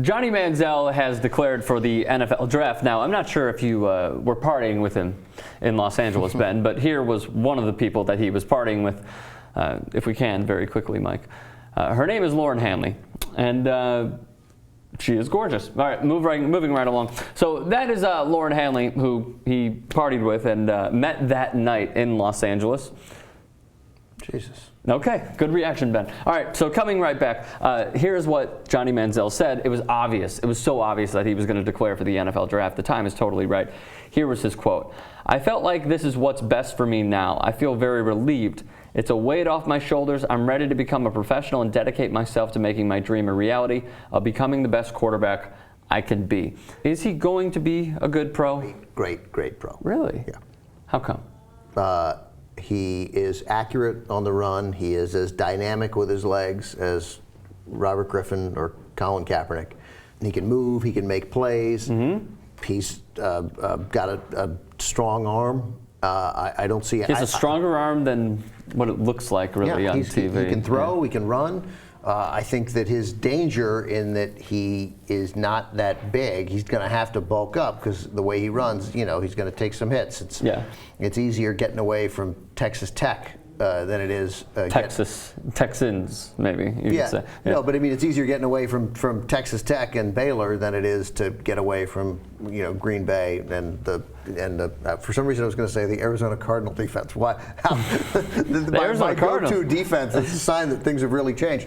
Johnny Manziel has declared for the NFL draft. Now, I'm not sure if you were partying with him in Los Angeles, Ben, but here was one of the people that he was partying with, if we can, very quickly, Mike. Her name is Lauren Hanley, and she is gorgeous. All right, moving right along. So that is Lauren Hanley, who he partied with and met that night in Los Angeles. Jesus. Okay, good reaction, Ben. All right, so coming right back, here's what Johnny Manziel said. It was obvious. It was so obvious that he was going to declare for the NFL draft. The time is totally right. Here was his quote. "I felt like this is what's best for me now. I feel very relieved. It's a weight off my shoulders. I'm ready to become a professional and dedicate myself to making my dream a reality of becoming the best quarterback I can be." Is he going to be a good pro? Great pro. Really? Yeah. How come? He is accurate on the run. He is as dynamic with his legs as Robert Griffin or Colin Kaepernick. He can move. He can make plays. Mm-hmm. He's got a strong arm. I don't see. He has a stronger arm than what it looks like really on TV. He can throw. He can run. I think that his danger in that he is not that big. He's going to have to bulk up because the way he runs, he's going to take some hits. It's easier getting away from Texas Tech than it is Texans, maybe you could say. Yeah. No, but I mean it's easier getting away from Texas Tech and Baylor than it is to get away from Green Bay and for some reason I was going to say the Arizona Cardinal defense. Why? My go-to defense is a sign that things have really changed.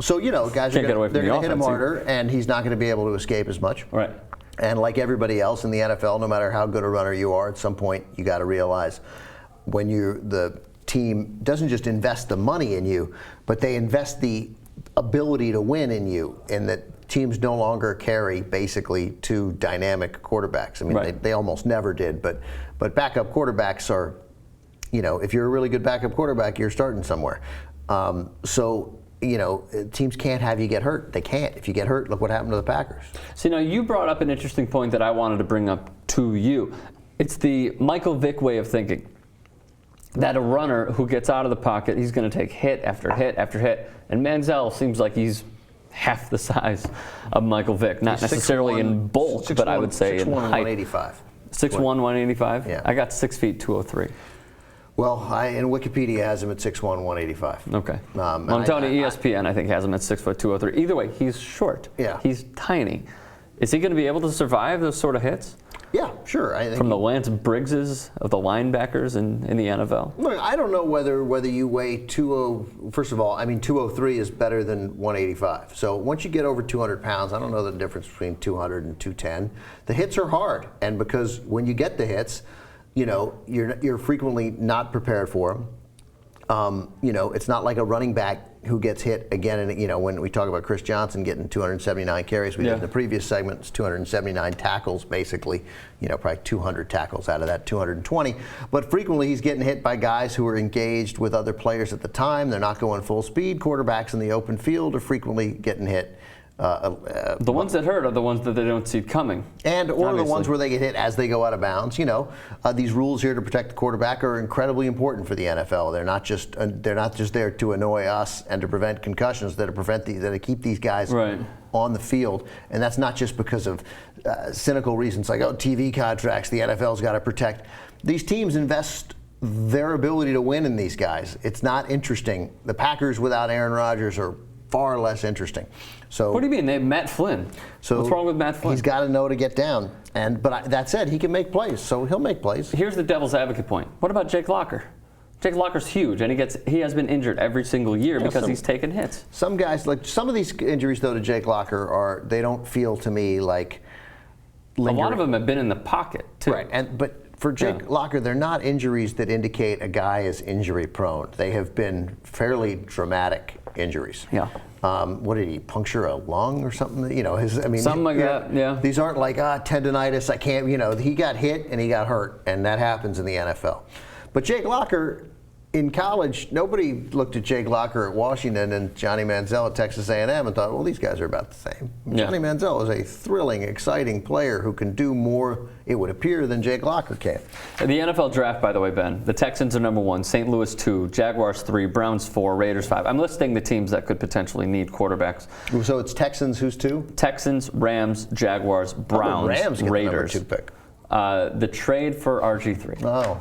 So guys are going to hit him harder, and he's not going to be able to escape as much. Right. And like everybody else in the NFL, no matter how good a runner you are, at some point you got to realize when the team doesn't just invest the money in you, but they invest the ability to win in you, and that teams no longer carry basically two dynamic quarterbacks. I mean, they almost never did, but backup quarterbacks are, if you're a really good backup quarterback, you're starting somewhere. Teams can't have you get hurt. They can't. If you get hurt, look what happened to the Packers. See, now you brought up an interesting point that I wanted to bring up to you. It's the Michael Vick way of thinking. That a runner who gets out of the pocket, he's going to take hit after hit after hit. And Manziel seems like he's half the size of Michael Vick. Not necessarily in bulk, but I would say in height. 185. 6'1", 185? Yeah. I got 6 feet, 203. Well, in Wikipedia has him at 6'1", 185. Okay. I'm telling you, ESPN, I think, has him at 6 foot, 203. Either way, he's short. Yeah. He's tiny. Is he going to be able to survive those sort of hits? Yeah, sure. I think from the Lance Briggses of the linebackers in the NFL? Look, I don't know whether you weigh 20. First of all, I mean 203 is better than 185. So once you get over 200 pounds, I don't know the difference between 200 and 210. The hits are hard, and because when you get the hits, you're frequently not prepared for them. It's not like a running back who gets hit again and when we talk about Chris Johnson getting 279 carries, we did in the previous segment, it's 279 tackles basically, probably 200 tackles out of that 220. But frequently he's getting hit by guys who are engaged with other players at the time. They're not going full speed. Quarterbacks in the open field are frequently getting hit. The ones that hurt are the ones that they don't see coming. Or the ones where they get hit as they go out of bounds. These rules here to protect the quarterback are incredibly important for the NFL. They're not just there to annoy us and to prevent concussions. That to keep these guys on the field. And that's not just because of cynical reasons like TV contracts. The NFL's got to protect. These teams invest their ability to win in these guys. It's not interesting. The Packers without Aaron Rodgers are far less interesting. So what do you mean? They have Matt Flynn. So what's wrong with Matt Flynn? He's got to know to get down. But that said, he can make plays, so he'll make plays. Here's the devil's advocate point. What about Jake Locker? Jake Locker's huge, and he has been injured every single year because he's taken hits. Some guys, like some of these injuries though to Jake Locker they don't feel to me like lingering. A lot of them have been in the pocket too. Right, but for Jake Locker, they're not injuries that indicate a guy is injury prone. They have been fairly dramatic injuries. Yeah. What did he puncture a lung or something? Something like that. Yeah. These aren't like tendonitis. I can't. He got hit and he got hurt, and that happens in the NFL. But Jake Locker, in college, nobody looked at Jake Locker at Washington and Johnny Manziel at Texas A&M and thought, well, these guys are about the same. Yeah. Johnny Manziel is a thrilling, exciting player who can do more, it would appear, than Jake Locker can. The NFL draft, by the way, Ben, the Texans are number 1, St. Louis 2, Jaguars 3, Browns 4, Raiders 5. I'm listing the teams that could potentially need quarterbacks. So it's Texans, who's 2? Texans, Rams, Jaguars, Browns, Rams get Raiders. The number 2 pick. The trade for RG3. Oh.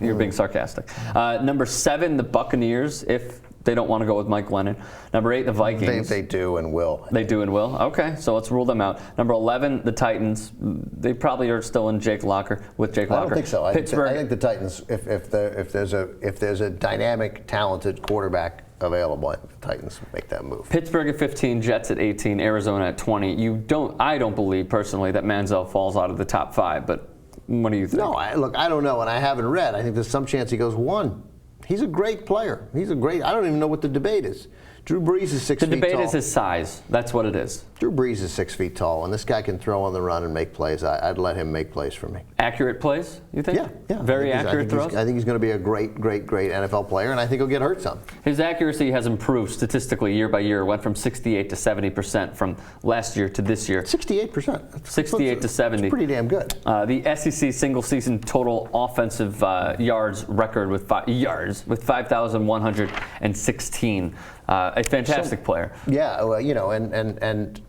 You're being sarcastic. Number 7, the Buccaneers, if they don't want to go with Mike Glennon. Number 8, the Vikings. They do and will. They do and will? Okay, so let's rule them out. Number 11, the Titans. They probably are still in Jake Locker, with Jake Locker. I don't think so. Pittsburgh. I think the Titans, if there's a dynamic, talented quarterback available, I think the Titans make that move. Pittsburgh at 15, Jets at 18, Arizona at 20. I don't believe personally that Manziel falls out of the top 5, but what do you think? No, look, I don't know, and I haven't read. I think there's some chance he goes 1. He's a great player. I don't even know what the debate is. Drew Brees is 6 feet tall. The debate is his size. That's what it is. Drew Brees is 6 feet tall, and this guy can throw on the run and make plays. I'd let him make plays for me. Accurate plays, you think? Yeah. Very accurate throws? I think he's going to be a great NFL player, and I think he'll get hurt some. His accuracy has improved statistically year by year. Went from 68 to 70% from last year to this year. 68%. 68 to 70. That's pretty damn good. The SEC single-season total offensive yards record with 5,116. A fantastic player. Yeah, well, and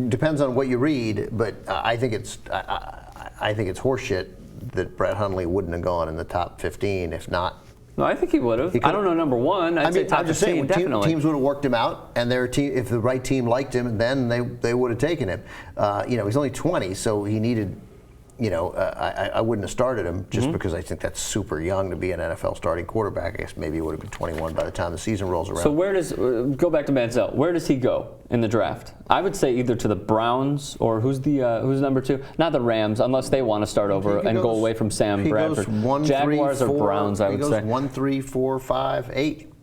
depends on what you read, but I think it's horseshit that Brett Hundley wouldn't have gone in the top 15 if not. No, I think he would have. I don't know number 1. I'd say top 15, definitely. Teams would have worked him out, and if the right team liked him, then they would have taken him. He's only 20, so he needed. I wouldn't have started him just because I think that's super young to be an NFL starting quarterback. I guess maybe he would have been 21 by the time the season rolls around. So go back to Manziel. Where does he go in the draft? I would say either to the Browns or who's number 2? Not the Rams, unless they want to start over and go away from Sam Bradford. He goes 1, Jaguars 3, 4, or Browns, I would say. He goes 1, 3, 4, 5, 8,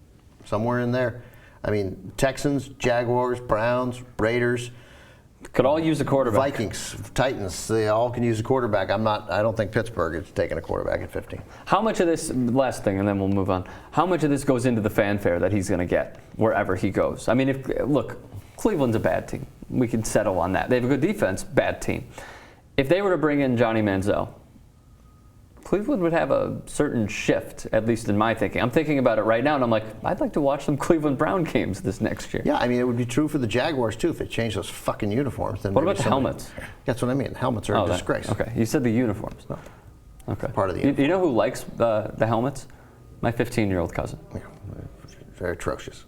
somewhere in there. I mean, Texans, Jaguars, Browns, Raiders. Could all use a quarterback. Vikings, Titans, they all can use a quarterback. I don't think Pittsburgh is taking a quarterback at 15. How much of this, last thing, and then we'll move on. How much of this goes into the fanfare that he's going to get wherever he goes? I mean, look, Cleveland's a bad team. We can settle on that. They have a good defense, bad team. If they were to bring in Johnny Manziel, Cleveland would have a certain shift, at least in my thinking. I'm thinking about it right now, and I'm like, I'd like to watch some Cleveland Brown games this next year. Yeah, I mean, it would be true for the Jaguars, too, if they changed those fucking uniforms. Then what about the helmets? That's what I mean. Helmets are a disgrace. Okay, you said the uniforms. No. Okay. Part of the uniform. You know who likes the helmets? My 15-year-old cousin. Yeah, they're atrocious.